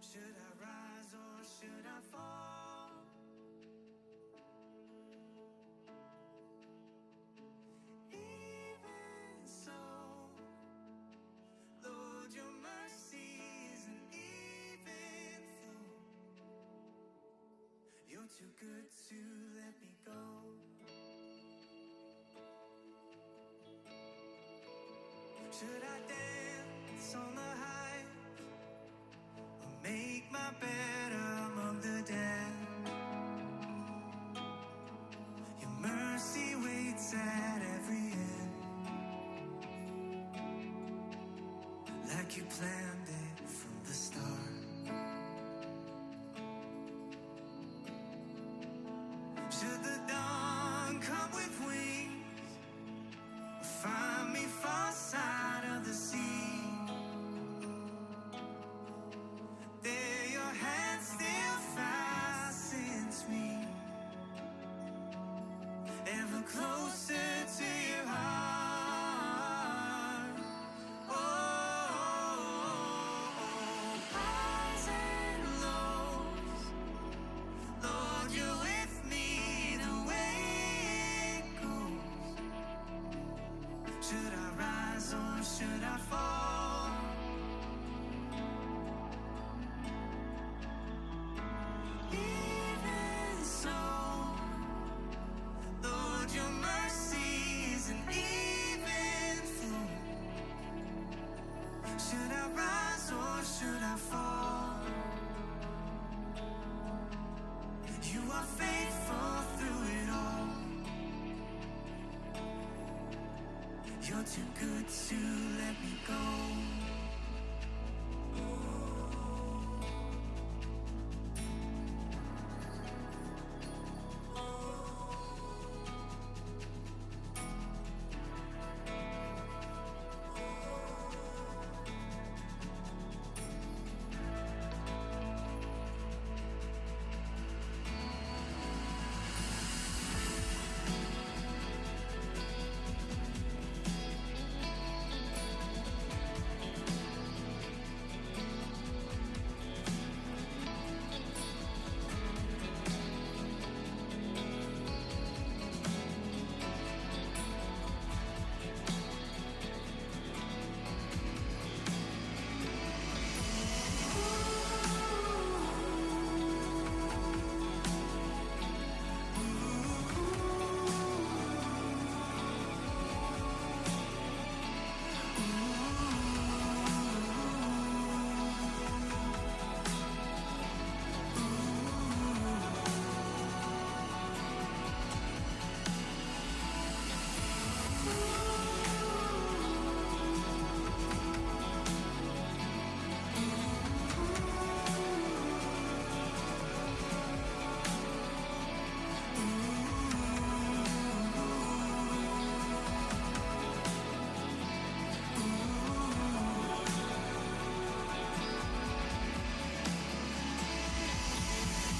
Should I rise or should I fall? Even so, Lord, your mercy isn't even flow. You're too good to let me go. Should I dance on the high or make my bed among the dead? Your mercy waits at every end, like you planned it from the start. Should the dawn come with wings or find me far side of the sea, there your hand still fastens me ever closer to your heart. Oh, highs and lows, Lord, you're with me the way it goes. Should I rise or should I fall? Even so, Lord, your mercy isn't even flow. Should I rise or should I fall? You are faithful through it all. You're too good to let me go.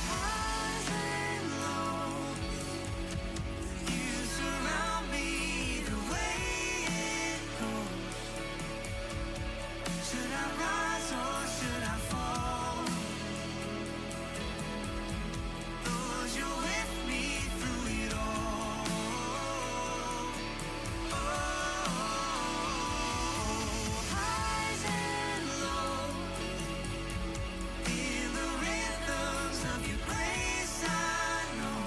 Highs and lows, you surround me the way it goes. Should I rise or should I fall? Lord, you're with me through it all. Oh, highs and lows, in the rhythms of your grace I know.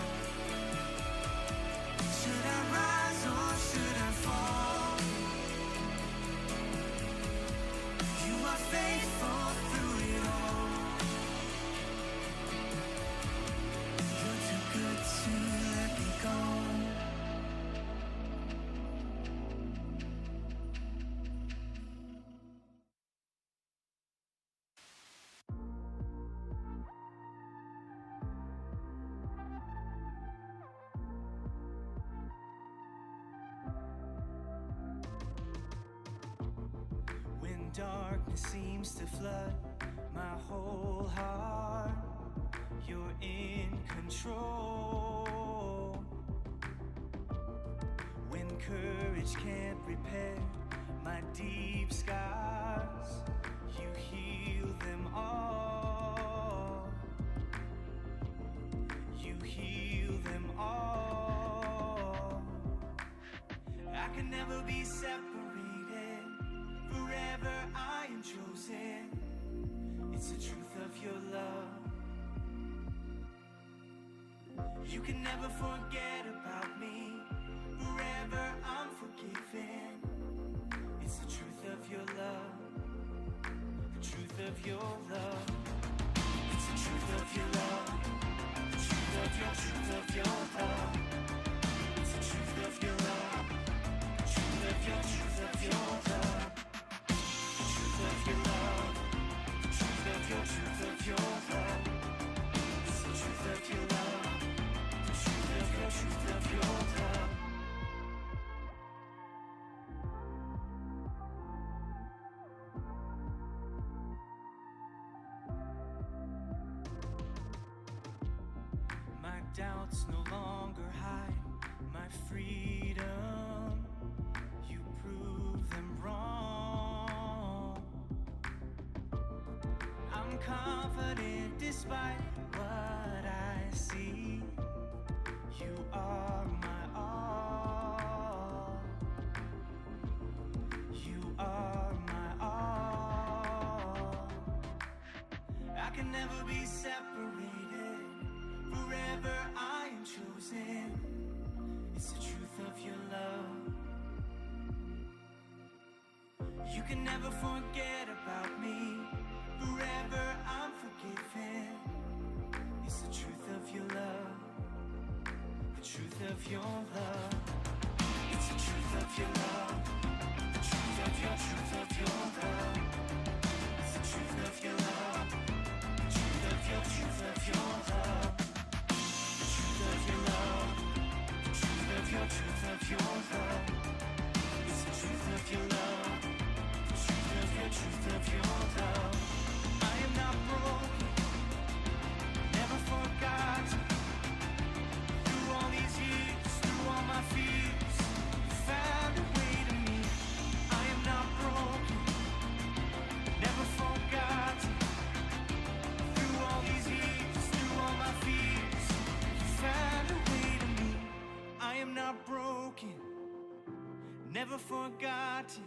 Should I rise or should I fall? You are faithful through it all. You're too good to let me go. When darkness seems to flood my whole heart, you're in control. When courage can't repair my deep scars, you heal them all. never be separated. Forever I am chosen. It's the truth of your love. You can never forget about me. Forever I'm forgiven. It's the truth of your love. The truth of your love. It's the truth of your love. The truth of your love. It's the truth of your love. The truth of your love. The truth of your love. The truth of your love. It's the truth of your love. The truth of your love. My doubts no longer hide my freedom. You prove them wrong. I'm confident despite what I see. You are my all. You are my all. I can never be separated. Forever I am chosen. It's the truth of your love. You can never forget about me. Forever I'm forgiven. It's the truth of your love. The truth of your love. It's the truth of your love. The truth of your love. It's the truth of your love. The truth of your love. The truth of your love. The truth of your love. It's the truth of your love. The truth of your love. I am not broken, never forgotten. Through all these years, through all my fears, you found a way to me. I am not broken, never forgotten. Through all these years, through all my fears, you found a way to me. I am not broken, never forgotten.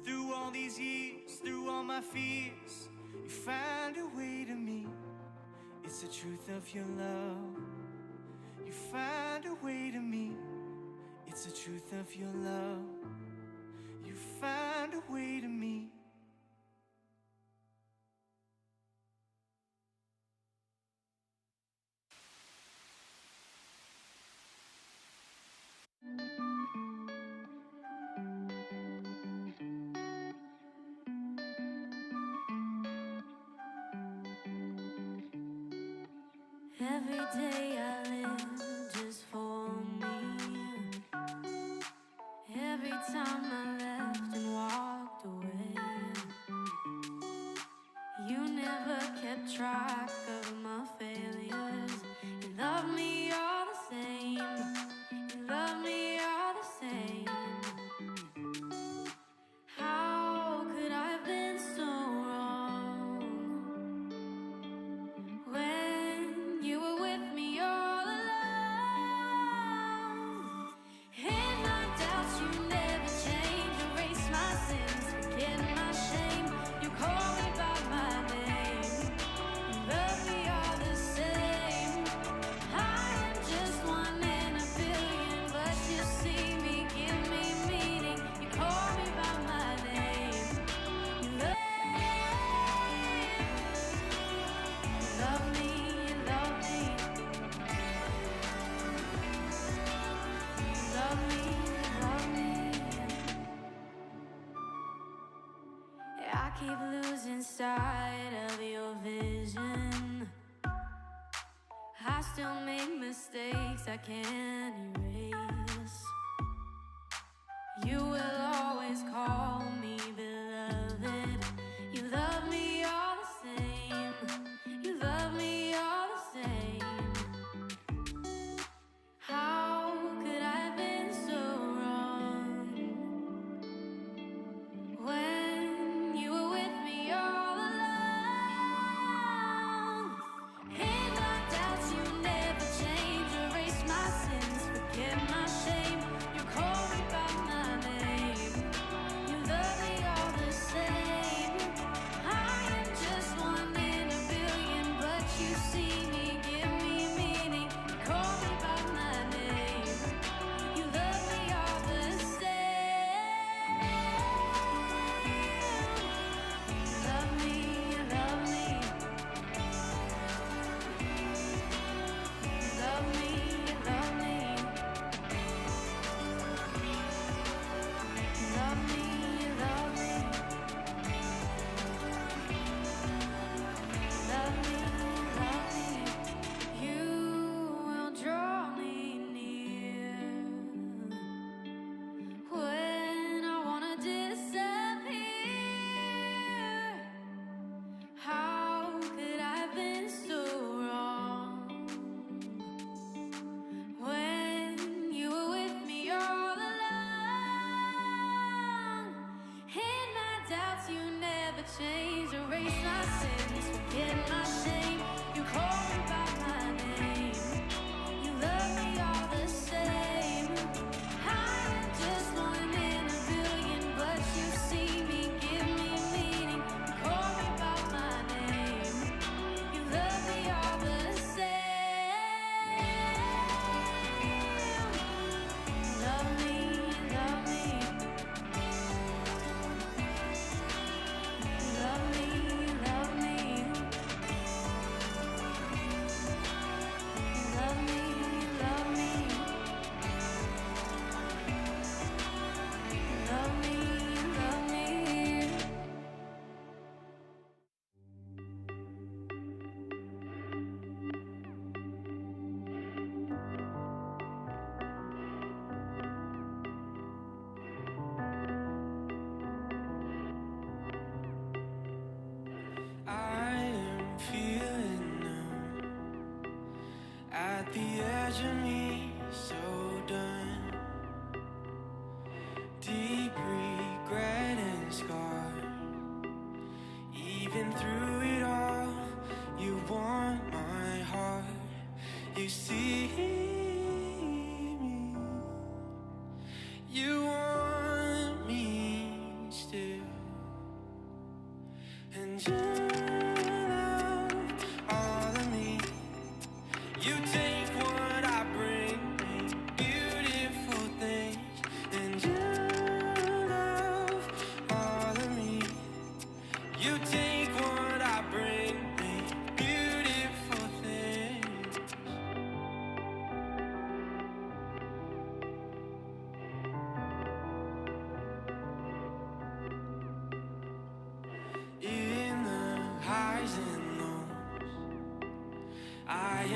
Through all these years, through all my fears, you found a way to me. It's the truth of your love. You found a way to me. It's the truth of your love. You found a way to me. Every day I live just for me. Every time I left and walked away, you never kept track of my failures. You love me all the same. You love me all the same. How could I have been so wrong when you were with me all alone? In my doubts, you never change. Erase my sins, forget my shame. You call me by my name. You love me all the same. I am just one in a billion, but you see me, give me meaning. You call me by my name. You love me, you love me. You love me, you love me. I keep losing sight of your vision. I still make mistakes I can't erase. You will always call me beloved. You love me all the same. You love me all the same. How could I have been so wrong when you were with me all alone? In my doubts, you never change. Erase my sins, forget my shame. You call me by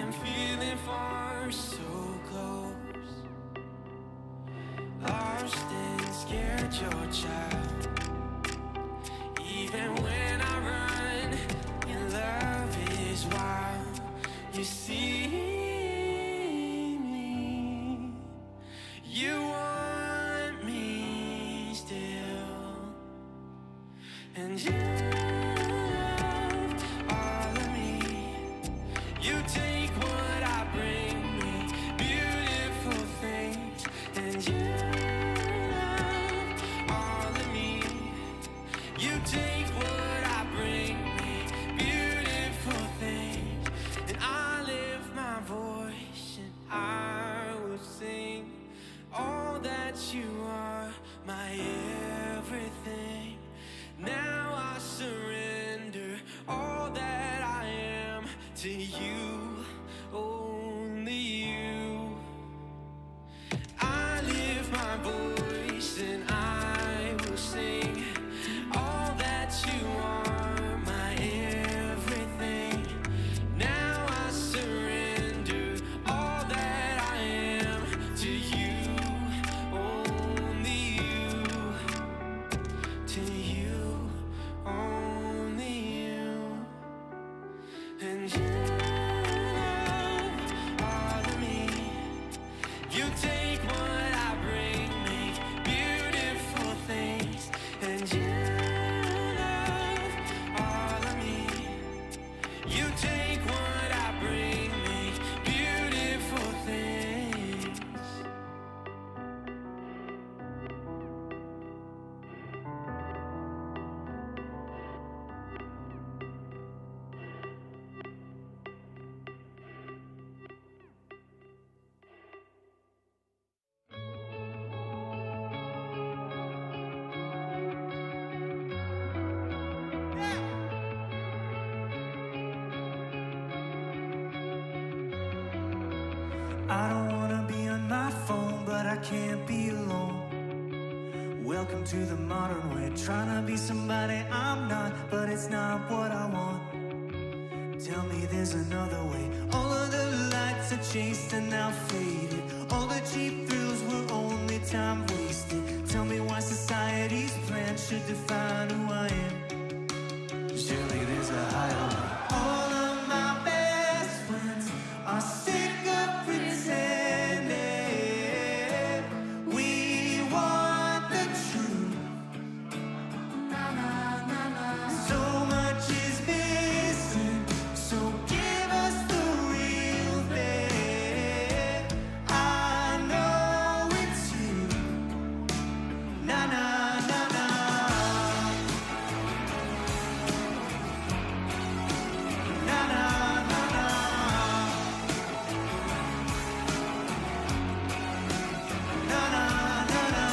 am feeling far so close, lost and scared, your child. Even when I run, your love is wild. You see me, you want me still, and you love all of me. You take what I bring me, beautiful things, and you love all of me. You take what I bring me, beautiful things, and I lift my voice and I will sing all that you are, my everything. Now I surrender all that I am to you, only you. I lift my voice and I will sing all that you are, my everything. Now I surrender all that I am to you, only you, to you, only you. And you love all of me. You take what I bring, make beautiful things, and you love all of me. You take what I bring, make beautiful things. I don't wanna be on my phone, but I can't be alone. Welcome to the modern way, trying to be somebody I'm not, but it's not what I want. Tell me there's another way. All of the lights are chased and now faded. All the cheap thrills were only time wasted. Tell me why society's plan should define who I am. Surely there's a higher way. All of my best friends are sick of pretending. We want the truth. So much is missing, so give us the real thing. I know it's you. Na na na na. Na na na na. Na na na na.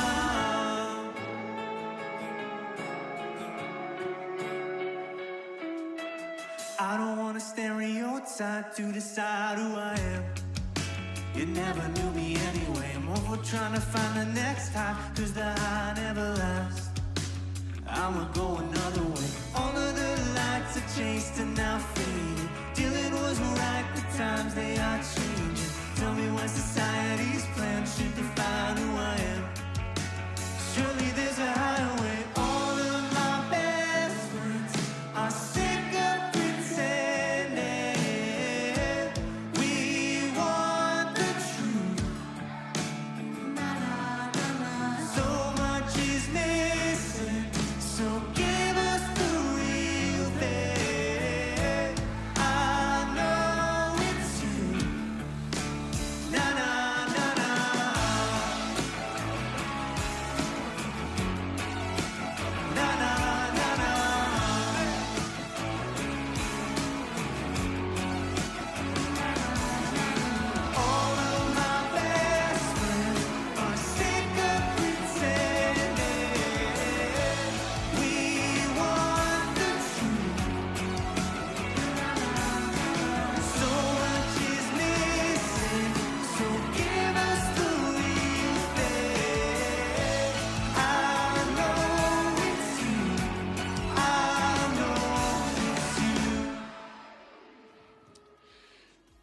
I don't want a stereotype to decide who I am. You never knew me anyway. I'm over trying to find the next high, 'cause the high never lasts. I'ma go another way. All of the lights are chased and now faded. Dylan was right, the times they are changing. Tell me why society's plan should define who I am. Surely there's a higher way. All of my best friends are sick of pretending. We want the truth. So much is missing, so give us the real thing. I know it's you. Na na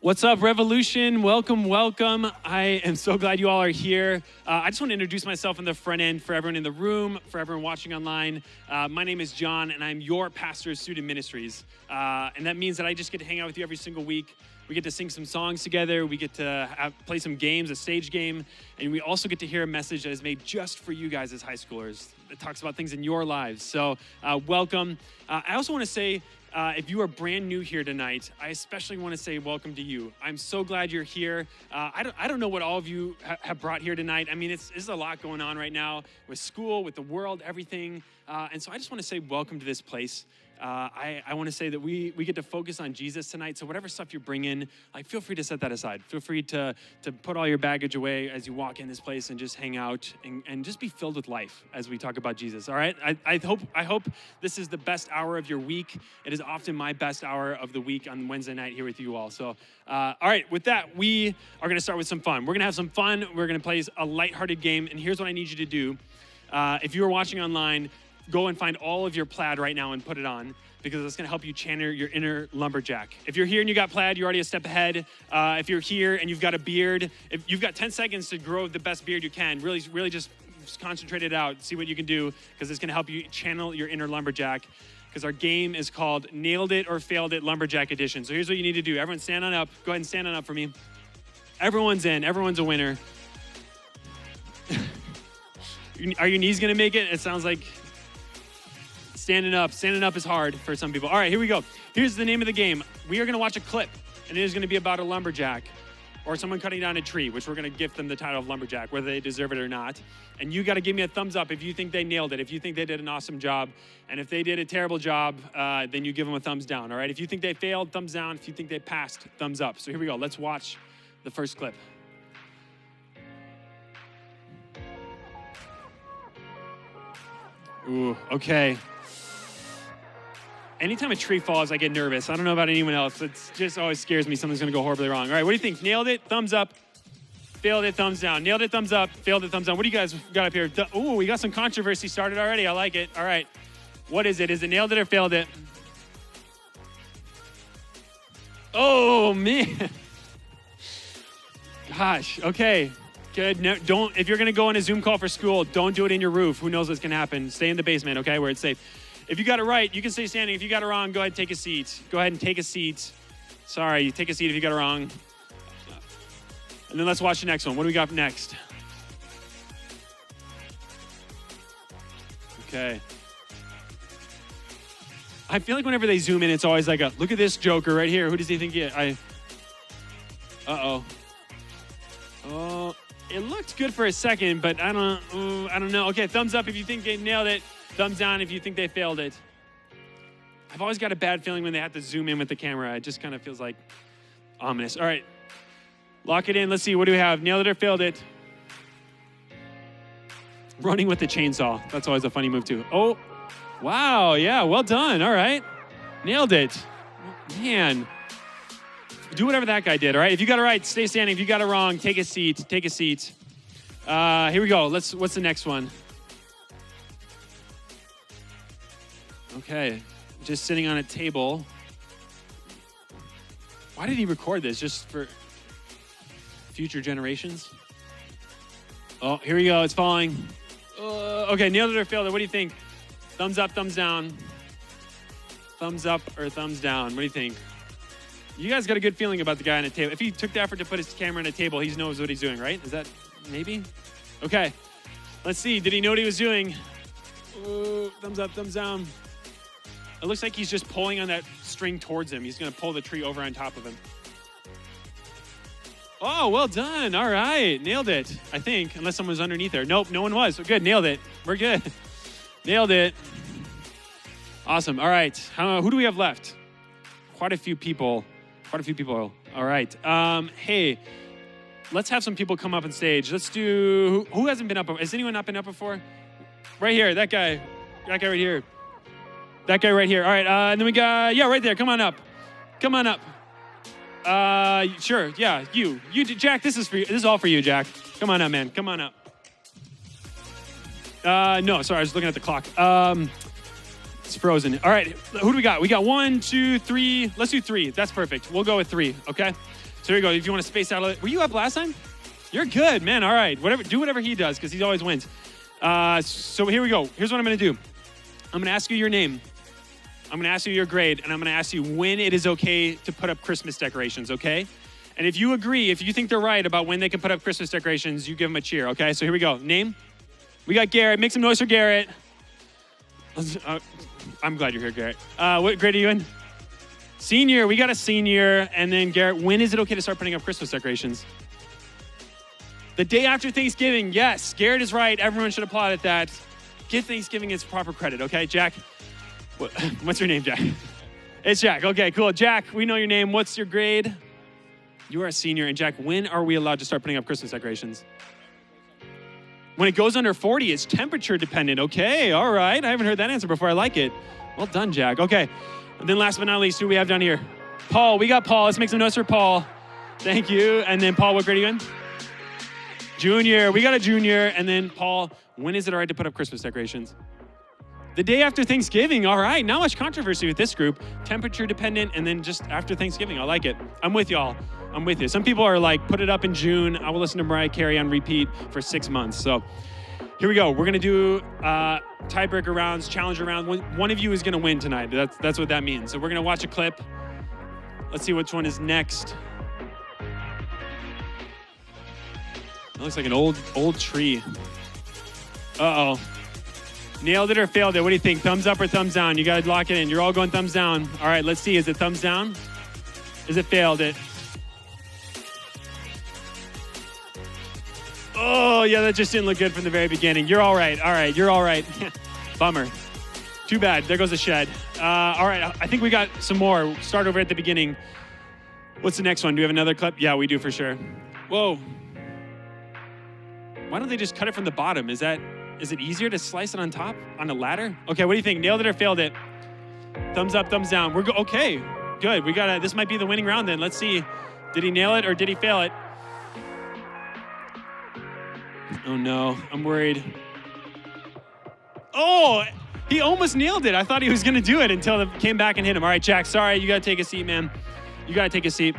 What's up, Revolution? Welcome, welcome. I am so glad you all are here. I just want to introduce myself on the front end for everyone in the room, for everyone watching online. My name is John, and I'm your pastor of student ministries. And that means that I just get to hang out with you every single week. We get to sing some songs together. We get to play some games, a stage game. And we also get to hear a message that is made just for you guys as high schoolers. It talks about things in your lives. So welcome. I also want to say, if you are brand new here tonight, I especially want to say welcome to you. I'm so glad you're here. I don't know what all of you have brought here tonight. I mean, there's a lot going on right now with school, with the world, everything. And so I just want to say welcome to this place. I want to say that we get to focus on Jesus tonight. So whatever stuff you bring in, feel free to set that aside. Feel free to put all your baggage away as you walk in this place and just hang out and just be filled with life as we talk about Jesus. All right. I hope this is the best hour of your week. It is often my best hour of the week on Wednesday night here with you all. So, all right. With that, we are going to start with some fun. We're going to have some fun. We're going to play a lighthearted game. And here's what I need you to do. If you are watching online, go and find all of your plaid right now and put it on, because it's going to help you channel your inner lumberjack. If you're here and you got plaid, you're already a step ahead. If you're here and you've got a beard, if you've got 10 seconds to grow the best beard you can, really just concentrate it out, see what you can do, because it's going to help you channel your inner lumberjack, because our game is called Nailed It or Failed It Lumberjack Edition. So here's what you need to do. Everyone stand on up. Go ahead and stand on up for me. Everyone's in. Everyone's a winner. Are your knees going to make it? It sounds like... Standing up is hard for some people. All right, here we go. Here's the name of the game. We are going to watch a clip, and it is going to be about a lumberjack or someone cutting down a tree, which we're going to gift them the title of lumberjack, whether they deserve it or not. And you got to give me a thumbs up if you think they nailed it, if you think they did an awesome job. And if they did a terrible job, then you give them a thumbs down, all right? If you think they failed, thumbs down. If you think they passed, thumbs up. So here we go. Let's watch the first clip. Ooh, okay. Anytime a tree falls, I get nervous. I don't know about anyone else. It just always scares me something's going to go horribly wrong. All right, what do you think? Nailed it? Thumbs up. Failed it? Thumbs down. Nailed it? Thumbs up. Failed it? Thumbs down. What do you guys got up here? Ooh, we got some controversy started already. I like it. All right. What is it? Is it nailed it or failed it? Oh, man. Gosh. Okay. Good. No, don't. If you're going to go on a Zoom call for school, don't do it in your roof. Who knows what's going to happen? Stay in the basement, okay, where it's safe. If you got it right, you can stay standing. If you got it wrong, go ahead and take a seat. Go ahead and take a seat. Sorry, you take a seat if you got it wrong. And then let's watch the next one. What do we got next? Okay. I feel like whenever they zoom in, it's always like look at this joker right here. Who does he think he is? Uh-oh. Oh, it looked good for a second, but I don't know. Okay, thumbs up if you think they nailed it. Thumbs down if you think they failed it. I've always got a bad feeling when they have to zoom in with the camera. It just kind of feels like ominous. All right. Lock it in. Let's see. What do we have? Nailed it or failed it? Running with the chainsaw. That's always a funny move, too. Oh, wow. Yeah, well done. All right. Nailed it. Man. Do whatever that guy did, all right? If you got it right, stay standing. If you got it wrong, take a seat. Take a seat. Here we go. What's the next one? Okay, just sitting on a table. Why did he record this? Just for future generations? Oh, here we go. It's falling. Okay, nailed it or failed it. What do you think? Thumbs up, thumbs down. Thumbs up or thumbs down. What do you think? You guys got a good feeling about the guy on the table. If he took the effort to put his camera on a table, he knows what he's doing, right? Is that maybe? Okay, let's see. Did he know what he was doing? Ooh, thumbs up, thumbs down. It looks like he's just pulling on that string towards him. He's going to pull the tree over on top of him. Oh, well done. All right. Nailed it, I think, unless someone was underneath there. Nope, no one was. So good. Nailed it. We're good. Nailed it. Awesome. All right. Who do we have left? Quite a few people. All right. Hey, let's have some people come up on stage. Let's do, who hasn't been up? Has anyone not been up before? Right here. That guy right here. That guy right here. All right, and then we got, right there. Come on up. Sure, yeah, you, Jack, this is for you. This is all for you, Jack. Come on up, man. Come on up. No, sorry, I was looking at the clock. It's frozen. All right, who do we got? We got 1, 2, 3. Let's do 3. That's perfect. We'll go with 3, okay? So here you go. If you want to space out a little. Were you up last time? You're good, man. All right. Do whatever he does because he always wins. So here we go. Here's what I'm going to do. I'm going to ask you your name. I'm going to ask you your grade, and I'm going to ask you when it is okay to put up Christmas decorations, okay? And if you agree, if you think they're right about when they can put up Christmas decorations, you give them a cheer, okay? So here we go. Name? We got Garrett. Make some noise for Garrett. I'm glad you're here, Garrett. What grade are you in? Senior. We got a senior. And then Garrett, when is it okay to start putting up Christmas decorations? The day after Thanksgiving. Yes, Garrett is right. Everyone should applaud at that. Give Thanksgiving its proper credit, okay? Jack, what's your name, Jack? It's Jack. Okay, cool. Jack, we know your name. What's your grade? You are a senior. And Jack, when are we allowed to start putting up Christmas decorations? When it goes under 40, it's temperature dependent. Okay, all right. I haven't heard that answer before. I like it. Well done, Jack. Okay. And then last but not least, who do we have down here? Paul. We got Paul. Let's make some notes for Paul. Thank you. And then Paul, what grade are you in? Junior. We got a junior. And then Paul, when is it all right to put up Christmas decorations? The day after Thanksgiving. All right. Not much controversy with this group. Temperature dependent and then just after Thanksgiving. I like it. I'm with y'all. I'm with you. Some people are like, put it up in June. I will listen to Mariah Carey on repeat for 6 months. So here we go. We're going to do tiebreaker rounds, challenger round. One of you is going to win tonight. That's what that means. So we're going to watch a clip. Let's see which one is next. It looks like an old tree. Uh-oh. Nailed it or failed it? What do you think? Thumbs up or thumbs down? You got to lock it in. You're all going thumbs down. All right, let's see. Is it thumbs down? Is it failed it? Oh, yeah, that just didn't look good from the very beginning. You're all right. All right, you're all right. Bummer. Too bad. There goes the shed. All right, I think we got some more. Start over at the beginning. What's the next one? Do we have another clip? Yeah, we do for sure. Whoa. Why don't they just cut it from the bottom? Is it easier to slice it on top, on a ladder? Okay, what do you think? Nailed it or failed it? Thumbs up, thumbs down. Okay, good. This might be the winning round then. Let's see. Did he nail it or did he fail it? Oh no, I'm worried. Oh, he almost nailed it. I thought he was gonna do it until it came back and hit him. All right, Jack, sorry, you gotta take a seat, man. You gotta take a seat.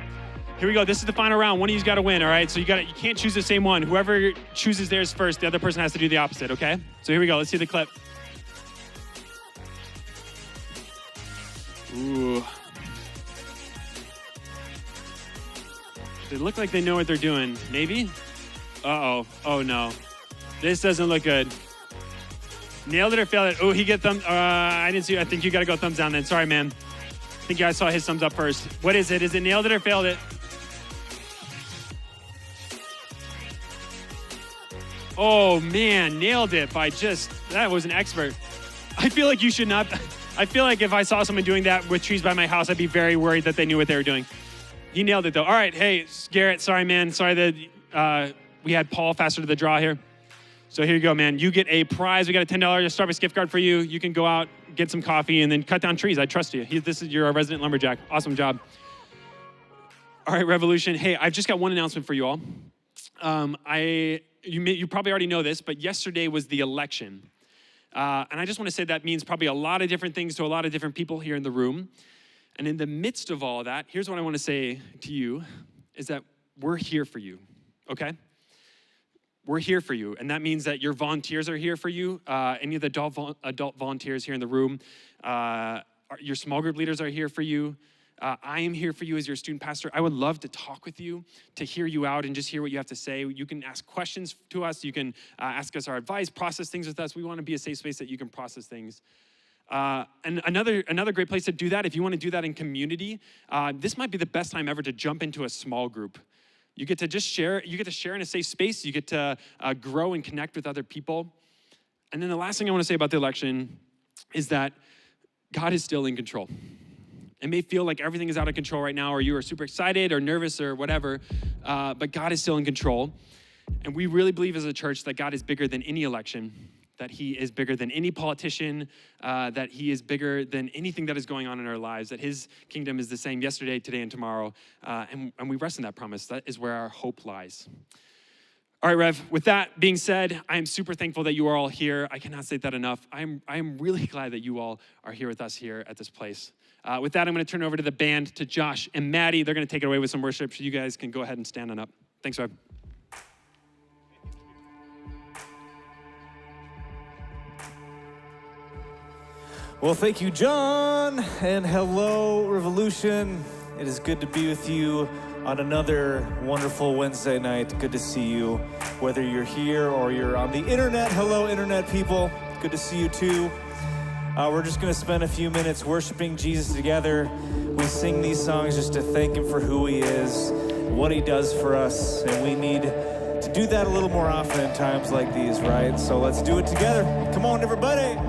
Here we go, this is the final round. One of you's gotta win, all right? So you can't choose the same one. Whoever chooses theirs first, the other person has to do the opposite, okay? So here we go, let's see the clip. Ooh. They look like they know what they're doing. Maybe? Uh-oh. Oh, no. This doesn't look good. Nailed it or failed it? Oh, he get thumbs. I didn't see you. I think you got to go thumbs down then. Sorry, man. I think I saw his thumbs up first. What is it? Is it nailed it or failed it? Oh, man. Nailed it by that was an expert. I feel like you should not. I feel like if I saw someone doing that with trees by my house, I'd be very worried that they knew what they were doing. He nailed it, though. All right. Hey, Garrett, sorry, man. Sorry that we had Paul faster to the draw here. So here you go, man. You get a prize. We got a $10 Starbucks gift card for you. You can go out, get some coffee, and then cut down trees. I trust you. You're a resident lumberjack. Awesome job. All right, Revolution. Hey, I've just got one announcement for you all. You probably already know this, but yesterday was the election. And I just want to say that means probably a lot of different things to a lot of different people here in the room. And in the midst of all that, here's what I want to say to you, is that we're here for you, okay? We're here for you, and that means that your volunteers are here for you. Any of the adult volunteers here in the room, your small group leaders are here for you. I am here for you as your student pastor. I would love to talk with you, to hear you out and just hear what you have to say. You can ask questions to us. You can ask us our advice, process things with us. We want to be a safe space that you can process things. And another great place to do that, if you want to do that in community, this might be the best time ever to jump into a small group. You get to just share. You get to share in a safe space. You get to grow and connect with other people. And then the last thing I want to say about the election is that God is still in control. It may feel like everything is out of control right now, or you are super excited or nervous or whatever, but God is still in control. And we really believe as a church that God is bigger than any election, that he is bigger than any politician, that he is bigger than anything that is going on in our lives, that his kingdom is the same yesterday, today, and tomorrow. And we rest in that promise. That is where our hope lies. All right, Rev, with that being said, I am super thankful that you are all here. I cannot state that enough. I am really glad that you all are here with us here at this place. With that, I'm going to turn it over to the band, to Josh and Maddie. They're going to take it away with some worship, so you guys can go ahead and stand on up. Thanks, Rev. Well, thank you, John, and hello, Revolution. It is good to be with you on another wonderful Wednesday night. Good to see you, whether you're here or you're on the internet. Hello, internet people. Good to see you too. We're just going to spend a few minutes worshiping Jesus together. We sing these songs just to thank him for who he is, what he does for us, and we need to do that a little more often in times like these, right? So let's do it together. Come on, everybody.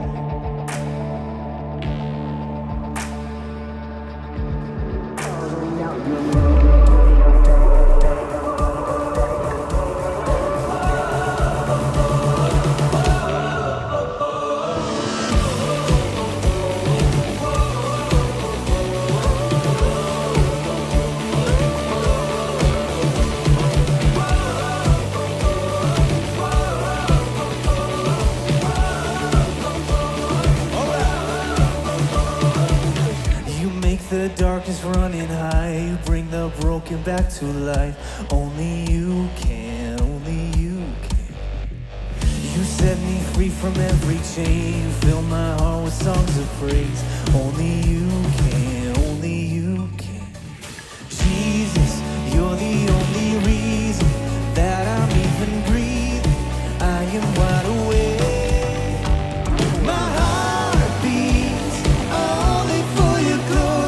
The darkness running high, you bring the broken back to life. Only you can, only you can. You set me free from every chain, you fill my heart with songs of praise. Only you can, only you can. Jesus, you're the only reason that I'm even breathing. I am wide awake. My heart beats only for your glory.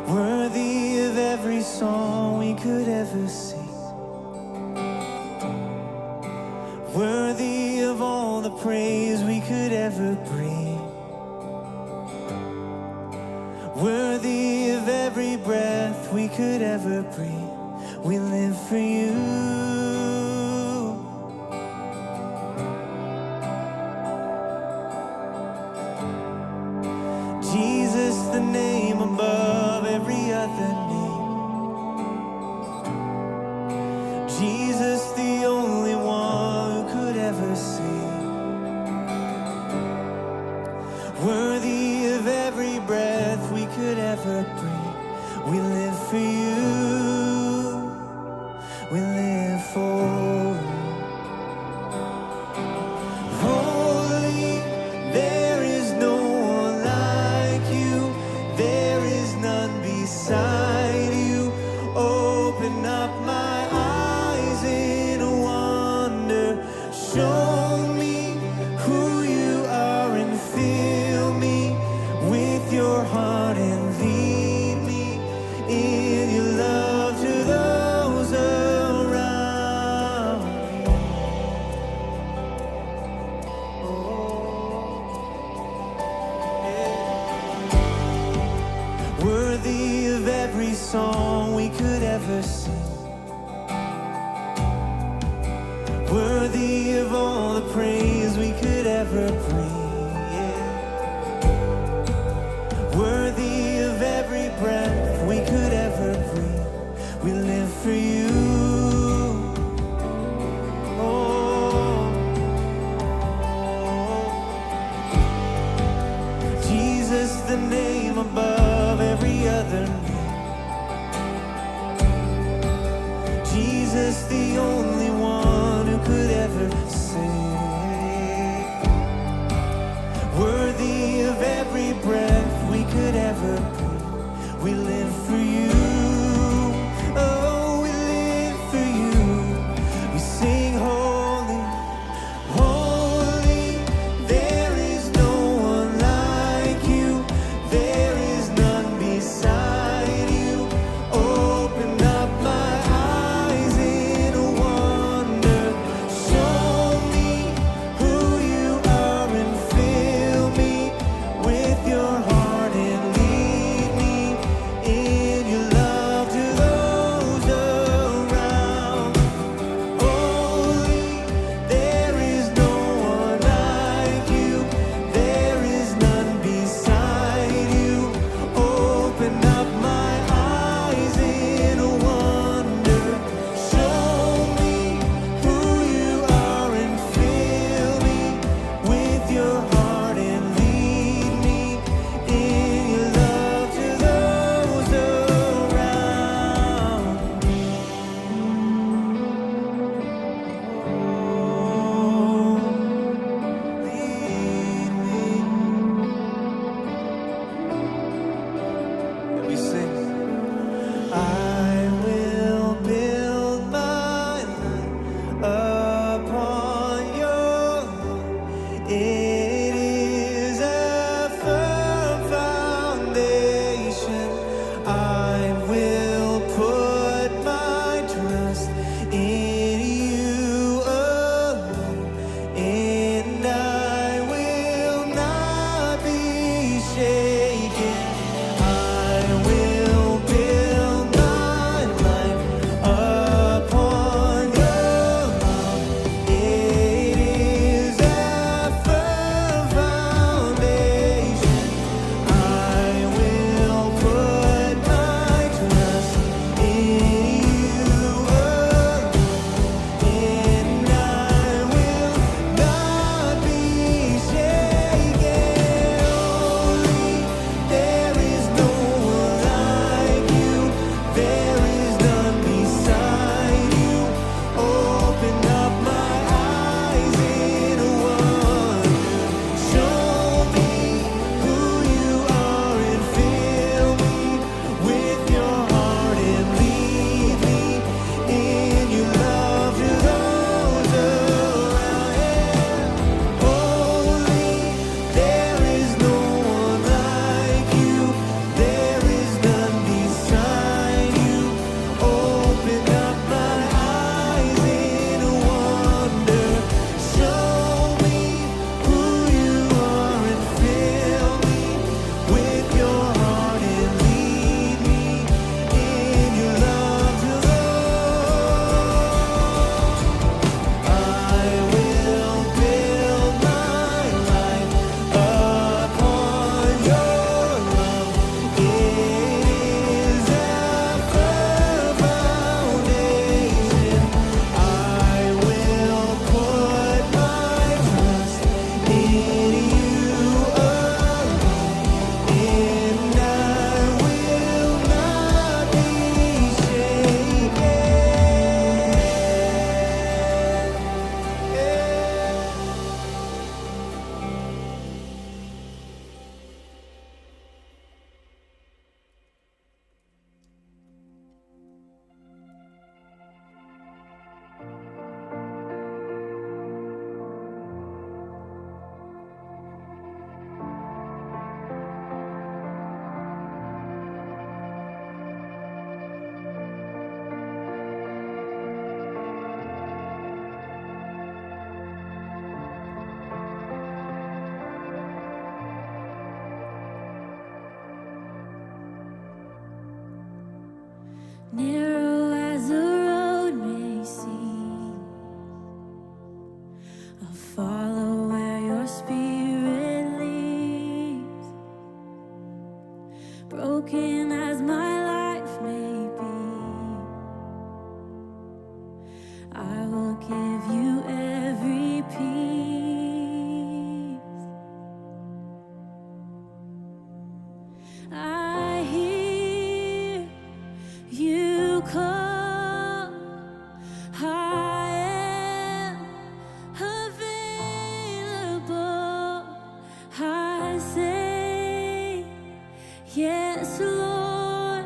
Worthy of every song we could ever sing. Worthy of all the praise we could ever bring. we could ever breathe, we live for you. Jesus, the name above every other name. Jesus, the only one who could ever save. Worthy of every breath we could ever breathe. We live for you. We live for you. Holy, there is no one like you. There is none beside you. Open up my eyes in wonder. Show me who you are and fill me with your heart and lead me in your love to those around me. Worthy of every song we could ever sing. Worthy of all the praise we could ever bring. Yeah. Worthy of every breath we could ever breathe. We live for you. Oh. Jesus, the name above every other name. Jesus, the only one who could ever save. Worthy of every breath we could ever breathe. We live for you. Oh, we live for you. We sing holy, holy. There is no one like you. There is none beside you. Open up my eyes in wonder. narrow as the road may seem. I'll follow where your spirit leads. Broken as my life may be, I will give you every piece. I hear you call. I am available. I say, yes, Lord.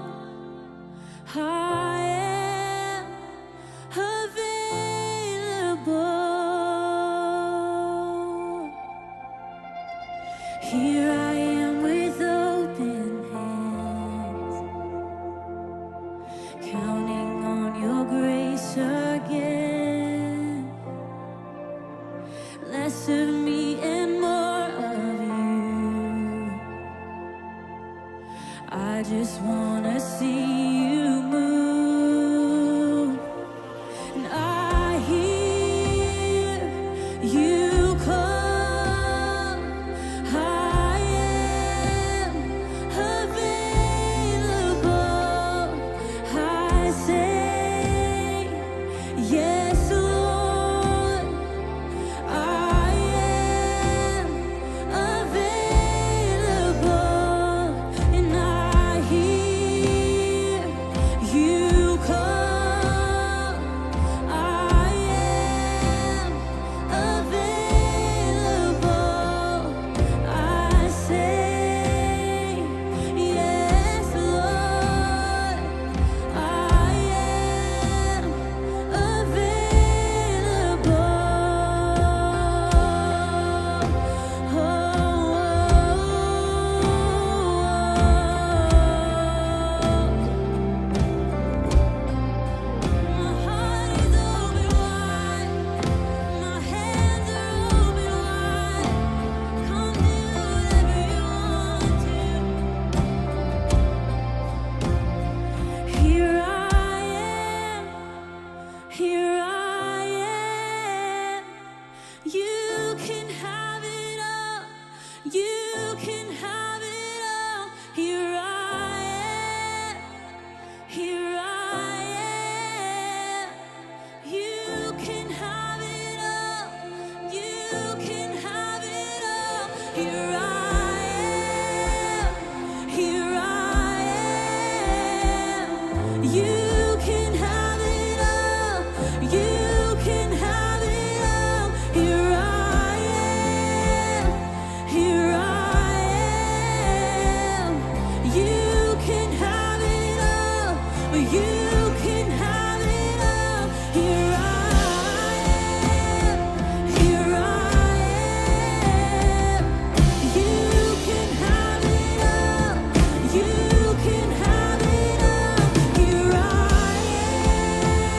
I am available. Here I am with open hands, counting on your grace again. Less of me and more of you. I just wanna see you move. And I hear you call. I am available. I say, yes, Lord. I am available. And I hear you call. I am available. I say, yes, Lord. I am My heart is open wide, my hands are open wide. Come do whatever you want to. Here I am, here I am. You can have it all, you can have it all. Here I am, here I am. You can have it all, you can have it all. Here I am, here I am. You can have it all, you can have it all. Here I am, here I am. You can have it all, you can have it all. Here I am, here I am. You can have it all, you can have it all. Here I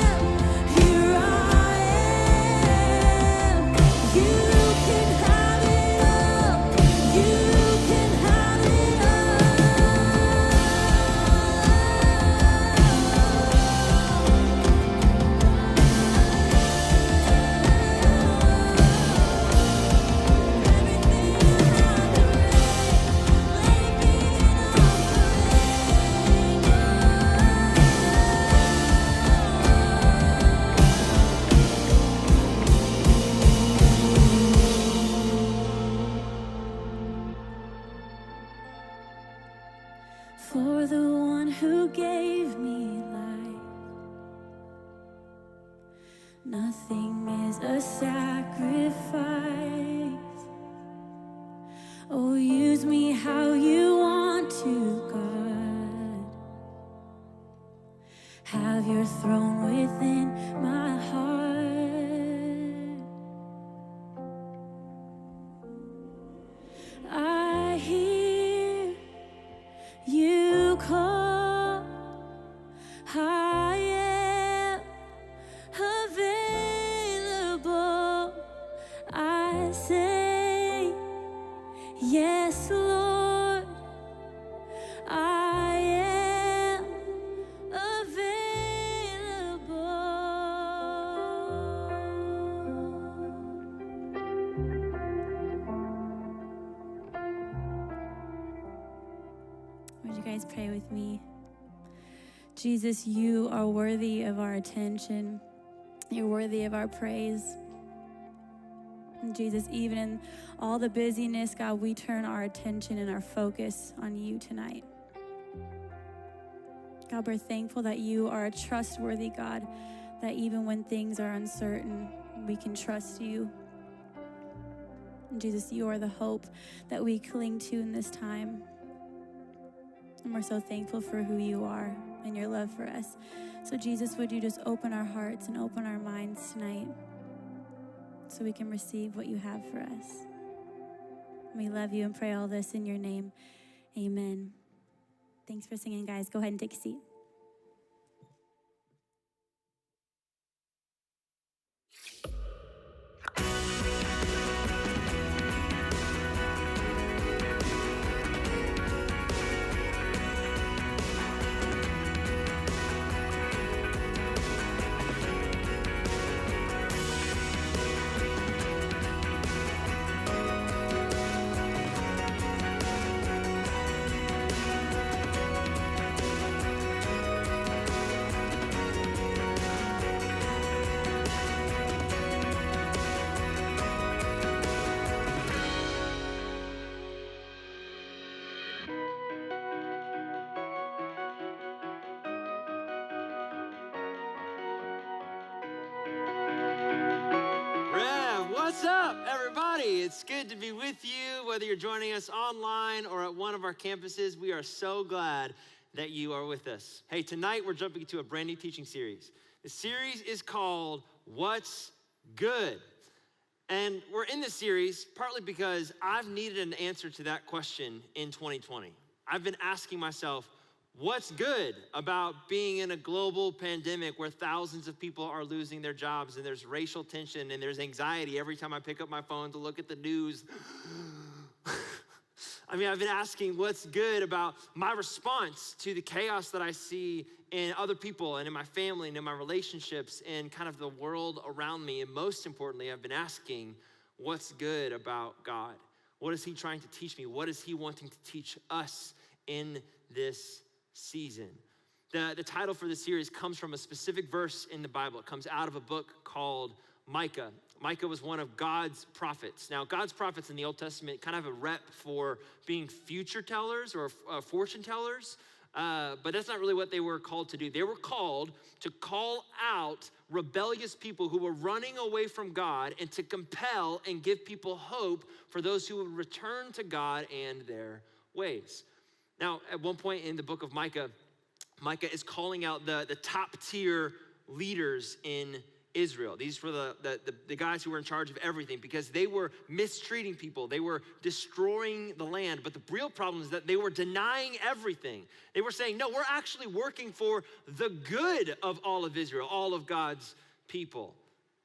am, here I am. You can have it all, you can have it For the one who gave me life, nothing is a sacrifice. Oh, use me how you want to, God. Have your throne within my heart. I hear you call. I am available. I say, yes, Lord. guys pray with me? Jesus, you are worthy of our attention. You're worthy of our praise. And Jesus, even in all the busyness, God, we turn our attention and our focus on you tonight. God, we're thankful that you are a trustworthy God, that even when things are uncertain, we can trust you. And Jesus, you are the hope that we cling to in this time. And we're so thankful for who you are and your love for us. So Jesus, would you just open our hearts and open our minds tonight so we can receive what you have for us. We love you and pray all this in your name. Amen. Thanks for singing, guys. Go ahead and take a seat. Rev, what's up, everybody? It's good to be with you, whether you're joining us online or at one of our campuses. We are so glad that you are with us. Hey, tonight we're jumping into a brand new teaching series. The series is called What's Good? And we're in this series partly because I've needed an answer to that question in 2020. I've been asking myself, what's good about being in a global pandemic where thousands of people are losing their jobs and there's racial tension and there's anxiety every time I pick up my phone to look at the news? I've been asking what's good about my response to the chaos that I see in other people and in my family and in my relationships and kind of the world around me. And most importantly, I've been asking what's good about God? What is he trying to teach me? What is he wanting to teach us in this season? The title for this series comes from a specific verse in the Bible. It comes out of a book called Micah. Micah was one of God's prophets. Now, God's prophets in the Old Testament kind of have a rep for being future tellers or fortune tellers, but that's not really what they were called to do. They were called to call out rebellious people who were running away from God and to compel and give people hope for those who would return to God and their ways. Now, at one point in the book of Micah, Micah is calling out the top tier leaders in Israel. These were the guys who were in charge of everything because they were mistreating people. They were destroying the land. But the real problem is that they were denying everything. They were saying, no, we're actually working for the good of all of Israel, all of God's people.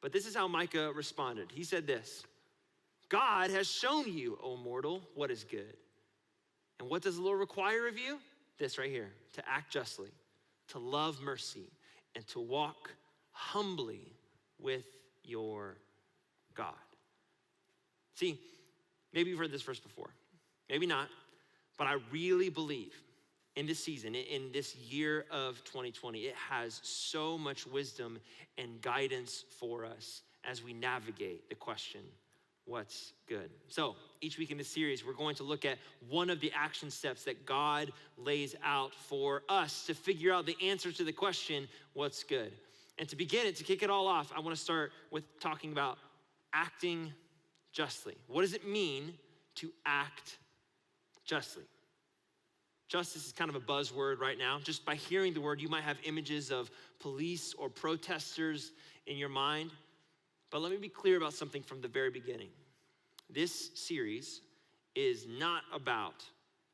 But this is how Micah responded. He said this, God has shown you, O mortal, what is good. And what does the Lord require of you? This right here, to act justly, to love mercy, and to walk humbly with your God. See, maybe you've heard this verse before, maybe not, but I really believe in this season, in this year of 2020, it has so much wisdom and guidance for us as we navigate the question, what's good? So each week in this series, we're going to look at one of the action steps that God lays out for us to figure out the answer to the question, what's good? And to begin it, to kick it all off, I want to start with talking about acting justly. What does it mean to act justly? Justice is kind of a buzzword right now. Just by hearing the word, you might have images of police or protesters in your mind. But let me be clear about something from the very beginning. This series is not about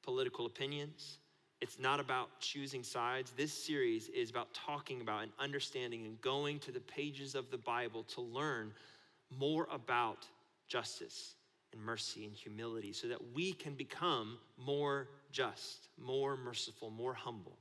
political opinions. It's not about choosing sides. This series is about talking about and understanding and going to the pages of the Bible to learn more about justice and mercy and humility so that we can become more just, more merciful, more humble.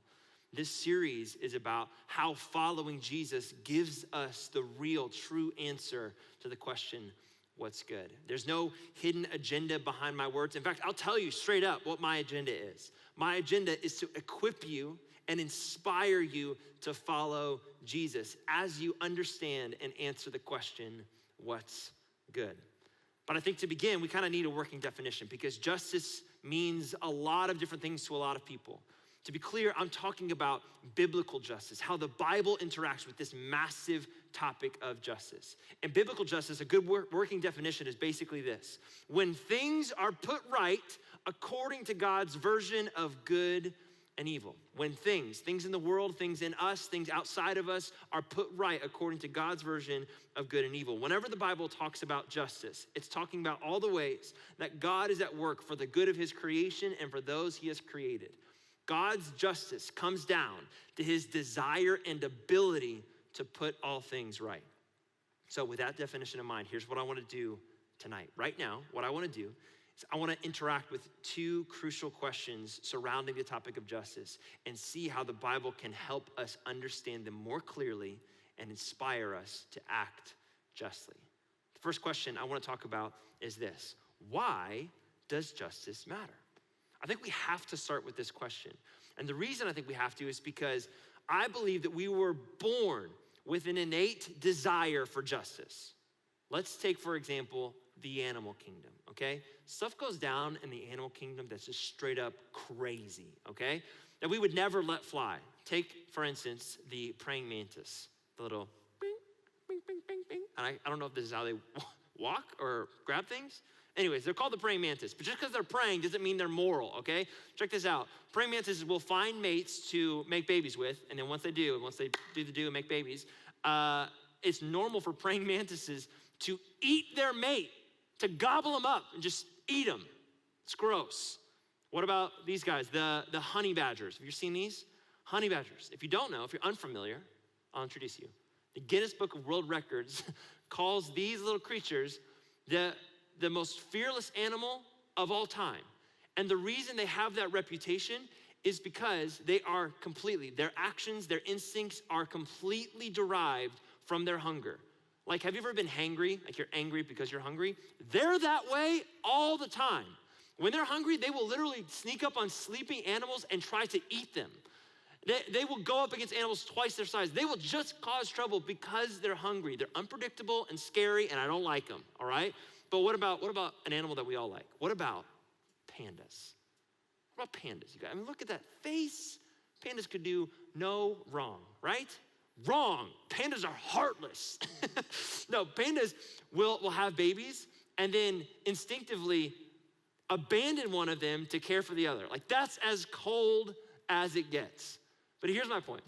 This series is about how following Jesus gives us the real, true answer to the question, what's good. There's no hidden agenda behind my words. In fact, I'll tell you straight up what my agenda is. My agenda is to equip you and inspire you to follow Jesus as you understand and answer the question, what's good? But I think to begin, we kind of need a working definition because justice means a lot of different things to a lot of people. To be clear, I'm talking about biblical justice, how the Bible interacts with this massive topic of justice. And biblical justice, a good working definition is basically this: when things are put right according to God's version of good and evil. When things in the world, things in us, things outside of us are put right according to God's version of good and evil. Whenever the Bible talks about justice, it's talking about all the ways that God is at work for the good of his creation and for those he has created. God's justice comes down to his desire and ability to put all things right. So with that definition in mind, here's what I want to do tonight. Right now, what I want to do is I want to interact with two crucial questions surrounding the topic of justice and see how the Bible can help us understand them more clearly and inspire us to act justly. The first question I want to talk about is this: why does justice matter? I think we have to start with this question. And the reason I think we have to is because I believe that we were born with an innate desire for justice. Let's take, for example, the animal kingdom, okay? Stuff goes down in the animal kingdom that's just straight up crazy, okay? That we would never let fly. Take, for instance, the praying mantis, the little bing, bing, bing, bing, bing. And I don't know if this is how they walk or grab things. Anyways, they're called the praying mantis, but just because they're praying doesn't mean they're moral, okay? Check this out. Praying mantises will find mates to make babies with, and then once they do the do and make babies, it's normal for praying mantises to eat their mate, to gobble them up and just eat them. It's gross. What about these guys, the honey badgers? Have you seen these? Honey badgers. If you don't know, if you're unfamiliar, I'll introduce you. The Guinness Book of World Records calls these little creatures the most fearless animal of all time. And the reason they have that reputation is because their actions, their instincts are completely derived from their hunger. Like, have you ever been hangry? Like, you're angry because you're hungry? They're that way all the time. When they're hungry, they will literally sneak up on sleeping animals and try to eat them. They will go up against animals twice their size. They will just cause trouble because they're hungry. They're unpredictable and scary, and I don't like them, all right? But what about an animal that we all like? What about pandas? What about pandas, you guys? I mean, look at that face. Pandas could do no wrong, right? Wrong. Pandas are heartless. No, pandas will have babies and then instinctively abandon one of them to care for the other. Like, that's as cold as it gets. But here's my point.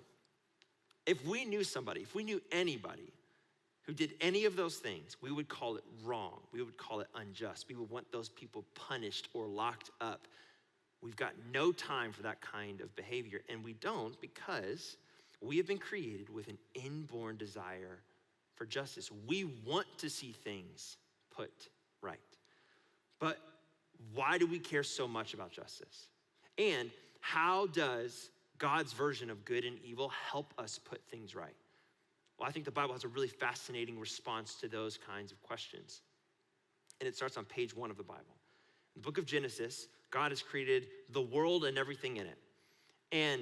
If we knew anybody who did any of those things, we would call it wrong. We would call it unjust. We would want those people punished or locked up. We've got no time for that kind of behavior, and we don't because we have been created with an inborn desire for justice. We want to see things put right. But why do we care so much about justice? And how does God's version of good and evil help us put things right? Well, I think the Bible has a really fascinating response to those kinds of questions. And it starts on page 1 of the Bible. In the book of Genesis, God has created the world and everything in it.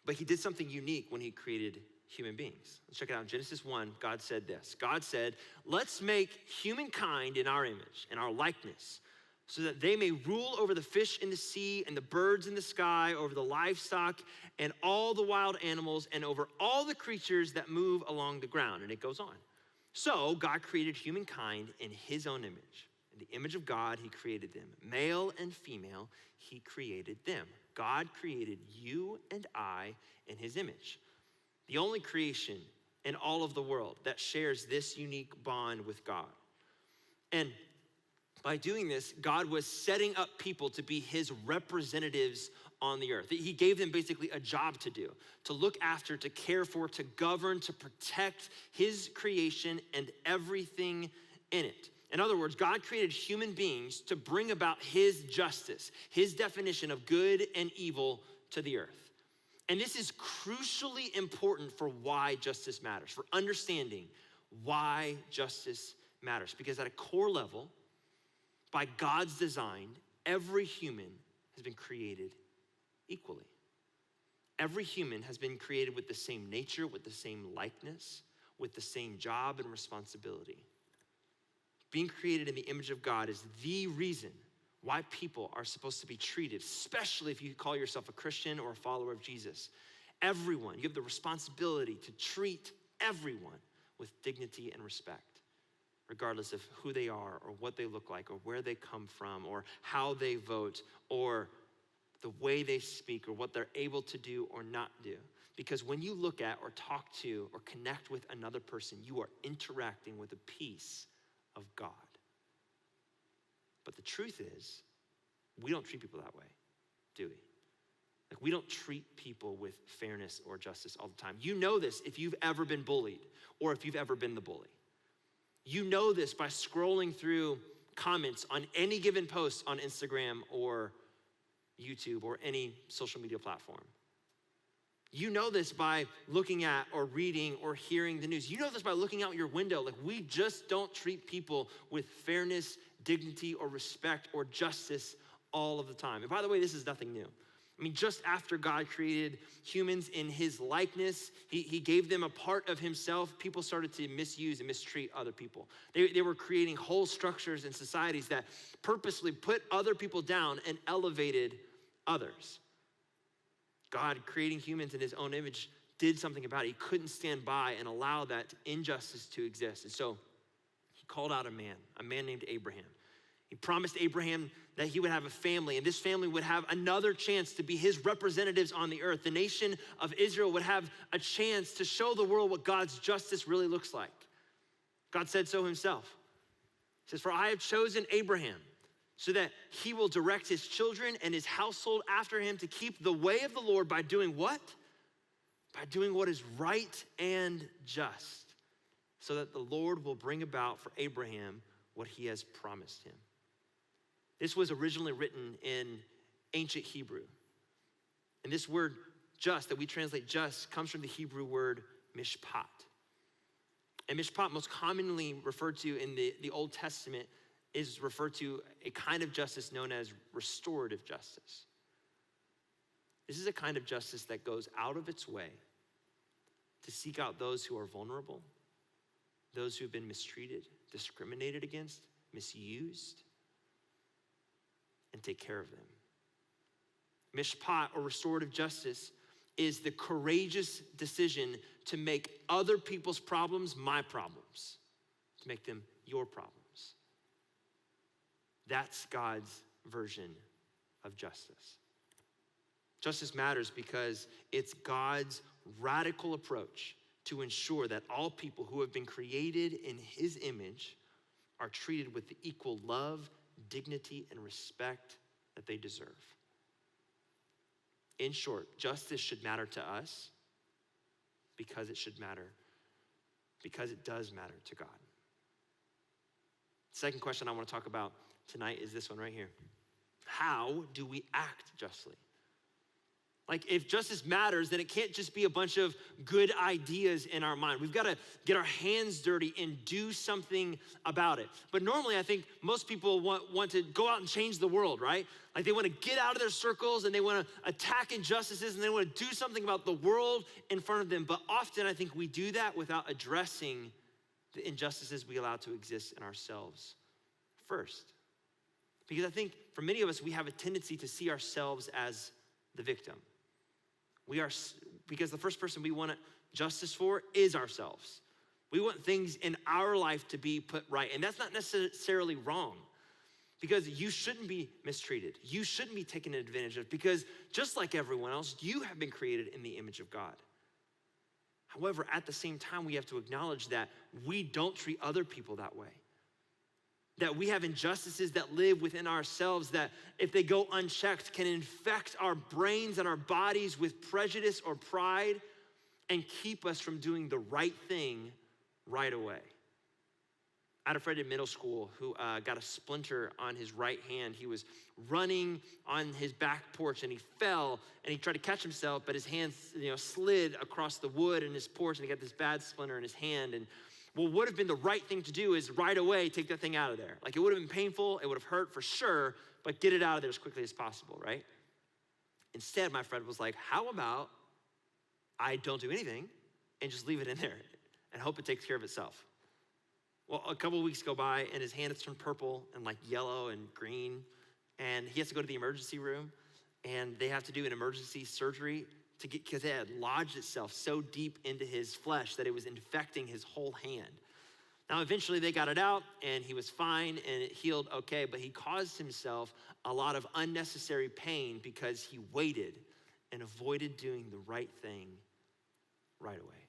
But he did something unique when he created human beings. Let's check it out. In Genesis 1, God said this. God said, let's make humankind in our image, in our likeness, so that they may rule over the fish in the sea and the birds in the sky, over the livestock and all the wild animals, and over all the creatures that move along the ground. And it goes on. So God created humankind in his own image. In the image of God, he created them. Male and female, he created them. God created you and I in his image. The only creation in all of the world that shares this unique bond with God. And by doing this, God was setting up people to be his representatives on the earth. He gave them basically a job to do, to look after, to care for, to govern, to protect his creation and everything in it. In other words, God created human beings to bring about his justice, his definition of good and evil to the earth. And this is crucially important for why justice matters, for understanding why justice matters. Because at a core level, by God's design, every human has been created equally. Every human has been created with the same nature, with the same likeness, with the same job and responsibility. Being created in the image of God is the reason why people are supposed to be treated, especially if you call yourself a Christian or a follower of Jesus. Everyone, you have the responsibility to treat everyone with dignity and respect, regardless of who they are or what they look like or where they come from or how they vote or the way they speak or what they're able to do or not do. Because when you look at or talk to or connect with another person, you are interacting with a piece of God. But the truth is, we don't treat people that way, do we? Like, we don't treat people with fairness or justice all the time. You know this if you've ever been bullied or if you've ever been the bully. You know this by scrolling through comments on any given post on Instagram or YouTube or any social media platform. You know this by looking at or reading or hearing the news. You know this by looking out your window. Like, we just don't treat people with fairness, dignity, or respect or justice all of the time. And by the way, this is nothing new. I mean, just after God created humans in his likeness, he gave them a part of himself, people started to misuse and mistreat other people. They were creating whole structures and societies that purposely put other people down and elevated others. God, creating humans in his own image, did something about it. He couldn't stand by and allow that injustice to exist. And so he called out a man named Abraham. He promised Abraham that he would have a family, and this family would have another chance to be his representatives on the earth. The nation of Israel would have a chance to show the world what God's justice really looks like. God said so himself. He says, "For I have chosen Abraham so that he will direct his children and his household after him to keep the way of the Lord by doing what? By doing what is right and just, so that the Lord will bring about for Abraham what he has promised him." This was originally written in ancient Hebrew. And this word just, that we translate just, comes from the Hebrew word mishpat. And mishpat, most commonly referred to in the Old Testament, is referred to a kind of justice known as restorative justice. This is a kind of justice that goes out of its way to seek out those who are vulnerable, those who have been mistreated, discriminated against, misused, and take care of them. Mishpat, or restorative justice, is the courageous decision to make other people's problems my problems, to make them your problems. That's God's version of justice. Justice matters because it's God's radical approach to ensure that all people who have been created in his image are treated with the equal love, dignity, and respect that they deserve. In short, justice should matter to us because it should matter, because it does matter to God. Second question I want to talk about tonight is this one right here. How do we act justly? Like, if justice matters, then it can't just be a bunch of good ideas in our mind. We've got to get our hands dirty and do something about it. But normally, I think most people want to go out and change the world, right? Like, they want to get out of their circles and they want to attack injustices and they want to do something about the world in front of them. But often, I think we do that without addressing the injustices we allow to exist in ourselves first. Because I think for many of us, we have a tendency to see ourselves as the victim. Because the first person we want justice for is ourselves. We want things in our life to be put right. And that's not necessarily wrong, because you shouldn't be mistreated. You shouldn't be taken advantage of, because just like everyone else, you have been created in the image of God. However, at the same time, we have to acknowledge that we don't treat other people that way. That we have injustices that live within ourselves that, if they go unchecked, can infect our brains and our bodies with prejudice or pride and keep us from doing the right thing right away. I had a friend in middle school who got a splinter on his right hand. He was running on his back porch and he fell and he tried to catch himself, but his hand slid across the wood in his porch and he got this bad splinter in his hand. And what would have been the right thing to do is right away take that thing out of there. Like, it would have been painful, it would have hurt for sure, but get it out of there as quickly as possible, right? Instead, my friend was like, how about I don't do anything and just leave it in there and hope it takes care of itself? Well, a couple of weeks go by and his hand has turned purple and like yellow and green, and he has to go to the emergency room, and they have to do an emergency surgery because it had lodged itself so deep into his flesh that it was infecting his whole hand. Now, eventually they got it out and he was fine and it healed okay, but he caused himself a lot of unnecessary pain because he waited and avoided doing the right thing right away.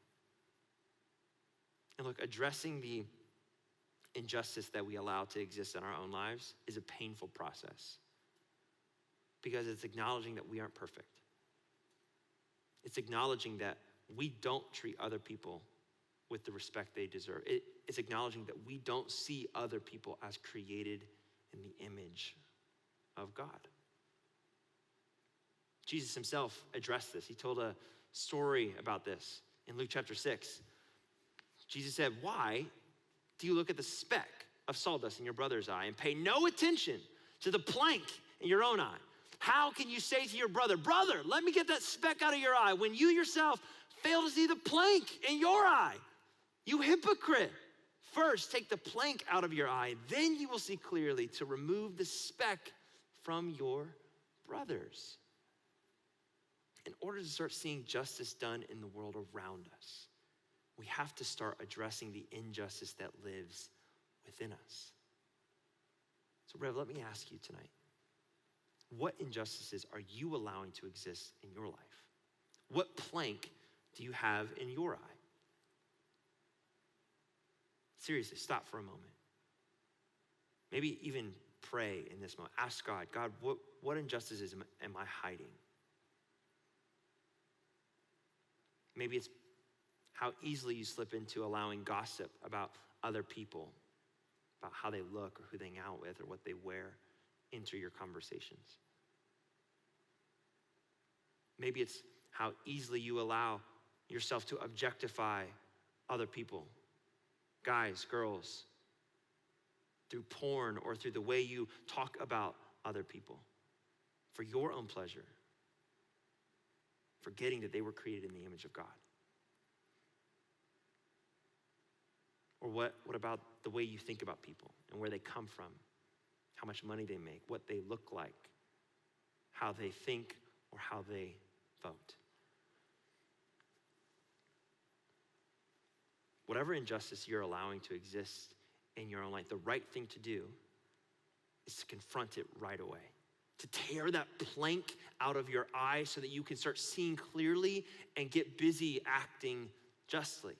And look, addressing the injustice that we allow to exist in our own lives is a painful process because it's acknowledging that we aren't perfect. It's acknowledging that we don't treat other people with the respect they deserve. It's acknowledging that we don't see other people as created in the image of God. Jesus himself addressed this. He told a story about this in Luke chapter 6. Jesus said, why do you look at the speck of sawdust in your brother's eye and pay no attention to the plank in your own eye? How can you say to your brother, brother, let me get that speck out of your eye, when you yourself fail to see the plank in your eye? You hypocrite. First, take the plank out of your eye, then you will see clearly to remove the speck from your brother's. In order to start seeing justice done in the world around us, we have to start addressing the injustice that lives within us. So, Rev, let me ask you tonight, what injustices are you allowing to exist in your life? What plank do you have in your eye? Seriously, stop for a moment. Maybe even pray in this moment. Ask God, God, what injustices am I hiding? Maybe it's how easily you slip into allowing gossip about other people, about how they look or who they hang out with or what they wear into your conversations. Maybe it's how easily you allow yourself to objectify other people, guys, girls, through porn or through the way you talk about other people for your own pleasure, forgetting that they were created in the image of God. Or what about the way you think about people and where they come from, how much money they make, what they look like, how they think or how they vote? Whatever injustice you're allowing to exist in your own life, the right thing to do is to confront it right away. To tear that plank out of your eye so that you can start seeing clearly and get busy acting justly.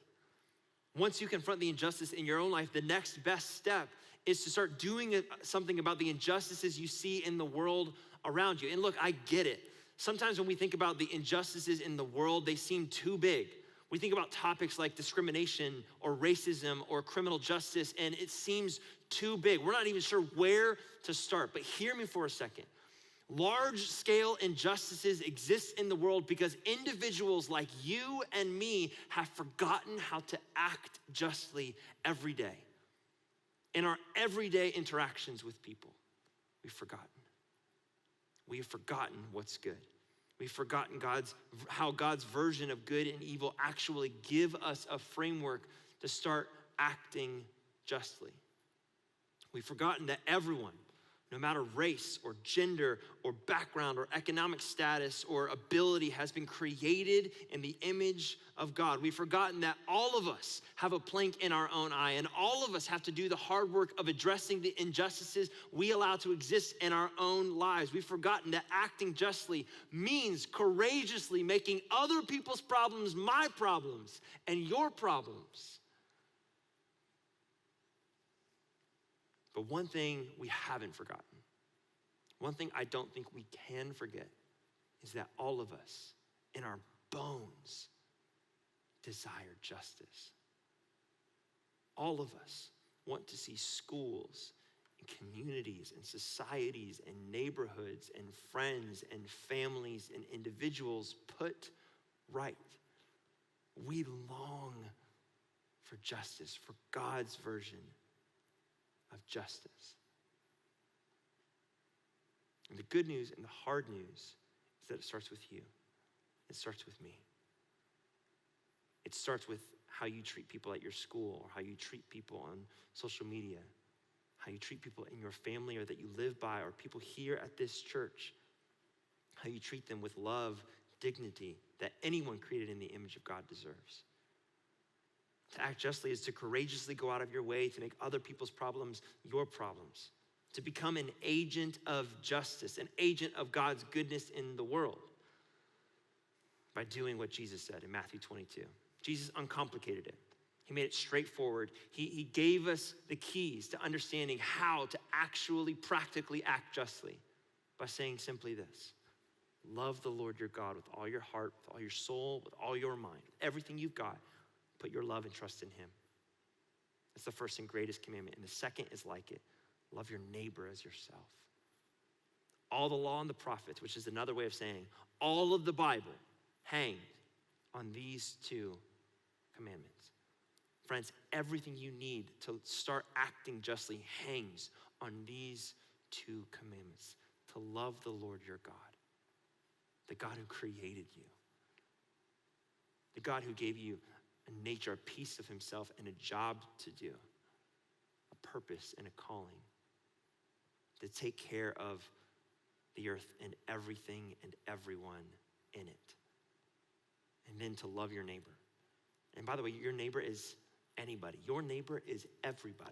Once you confront the injustice in your own life, the next best step is to start doing something about the injustices you see in the world around you. And look, I get it. Sometimes when we think about the injustices in the world, they seem too big. We think about topics like discrimination or racism or criminal justice, and it seems too big. We're not even sure where to start, but hear me for a second. Large-scale injustices exist in the world because individuals like you and me have forgotten how to act justly every day. In our everyday interactions with people, we've forgotten. We have forgotten what's good. We've forgotten how God's version of good and evil actually give us a framework to start acting justly. We've forgotten that everyone, no matter race or gender or background or economic status or ability, has been created in the image of God. We've forgotten that all of us have a plank in our own eye, and all of us have to do the hard work of addressing the injustices we allow to exist in our own lives. We've forgotten that acting justly means courageously making other people's problems my problems and your problems. But one thing we haven't forgotten, one thing I don't think we can forget, is that all of us in our bones desire justice. All of us want to see schools and communities and societies and neighborhoods and friends and families and individuals put right. We long for justice, for God's version of justice. And the good news and the hard news is that it starts with you. It starts with me. It starts with how you treat people at your school, or how you treat people on social media, how you treat people in your family or that you live by, or people here at this church, how you treat them with love, dignity that anyone created in the image of God deserves. To act justly is to courageously go out of your way to make other people's problems your problems, to become an agent of justice, an agent of God's goodness in the world by doing what Jesus said in Matthew 22. Jesus uncomplicated it. He made it straightforward. He gave us the keys to understanding how to actually practically act justly by saying simply this: love the Lord your God with all your heart, with all your soul, with all your mind, everything you've got. Put your love and trust in him. That's the first and greatest commandment. And the second is like it: love your neighbor as yourself. All the law and the prophets, which is another way of saying all of the Bible, hangs on these two commandments. Friends, everything you need to start acting justly hangs on these two commandments: to love the Lord your God, the God who created you, the God who gave you a nature, a piece of himself, and a job to do, a purpose and a calling, to take care of the earth and everything and everyone in it. And then to love your neighbor. And by the way, your neighbor is anybody. Your neighbor is everybody.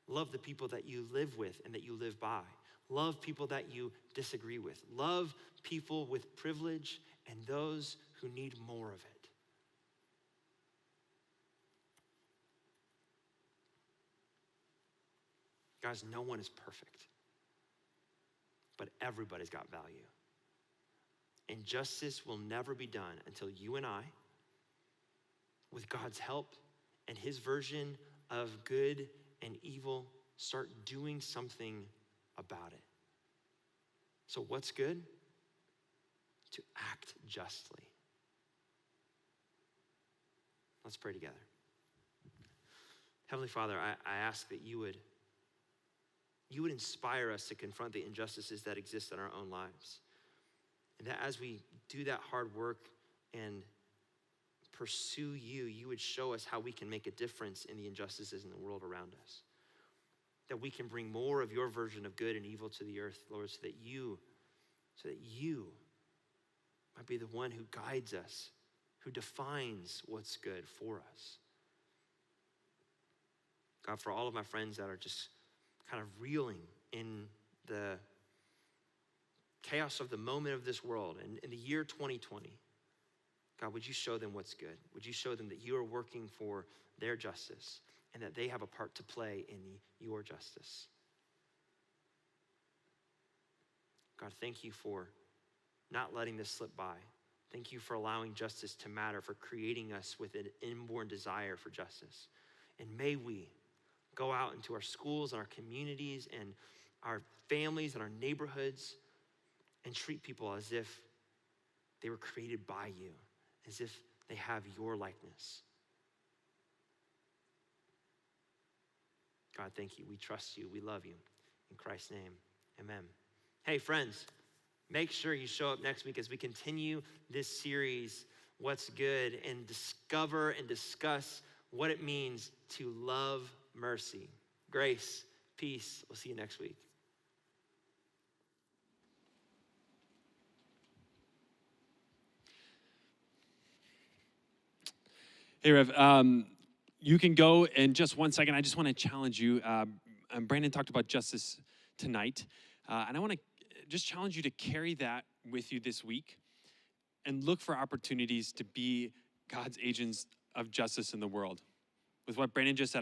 Love the people that you live with and that you live by. Love people that you disagree with. Love people with privilege and those who need more of it. Guys, no one is perfect, but everybody's got value. And justice will never be done until you and I, with God's help and his version of good and evil, start doing something about it. So what's good? To act justly. Let's pray together. Heavenly Father, I ask that you would inspire us to confront the injustices that exist in our own lives. And that as we do that hard work and pursue you, you would show us how we can make a difference in the injustices in the world around us. That we can bring more of your version of good and evil to the earth, Lord, so that you might be the one who guides us, who defines what's good for us. God, for all of my friends that are just kind of reeling in the chaos of the moment of this world and in the year 2020, God, would you show them what's good? Would you show them that you are working for their justice and that they have a part to play in your justice? God, thank you for not letting this slip by. Thank you for allowing justice to matter, for creating us with an inborn desire for justice. And may we go out into our schools and our communities and our families and our neighborhoods and treat people as if they were created by you, as if they have your likeness. God, thank you. We trust you. We love you. In Christ's name, amen. Hey, friends, make sure you show up next week as we continue this series, What's Good, and discover and discuss what it means to love mercy. Grace, peace. We'll see you next week. Hey, Rev, you can go in just 1 second. I just want to challenge you. Brandon talked about justice tonight, and I want to just challenge you to carry that with you this week and look for opportunities to be God's agents of justice in the world. With what Brandon just said,